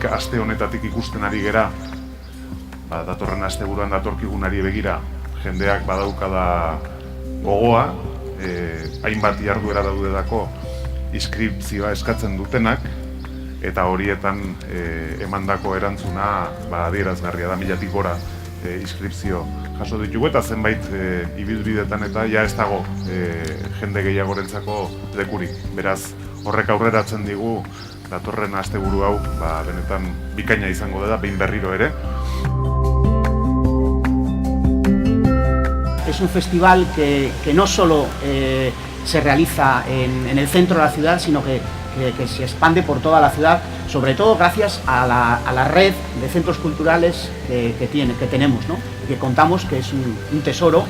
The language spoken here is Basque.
oraindik aste honetatik ikusten ari gera, datorren asteburuan datorkigunari begira, jendeak badaukada gogoa, hainbat jarduera daudedako inskripzioa eskatzen dutenak, eta horietan emandako erantzuna adierazgarria da, 1000-tik gora inskripzio jaso ditugu, eta zenbait ibilbidetan eta ja ez dago jende gehiagorentzako lekurik. Beraz, horrek aurreratzen digu datorren asteburu hau benetan bikaina izango da, behin berriro ere. Es un festival que no solo se realiza en el centro de la ciudad, sino que se expande por toda la ciudad, sobre todo gracias a la red de centros culturales que tenemos, ¿no? Y que contamos que es un tesoro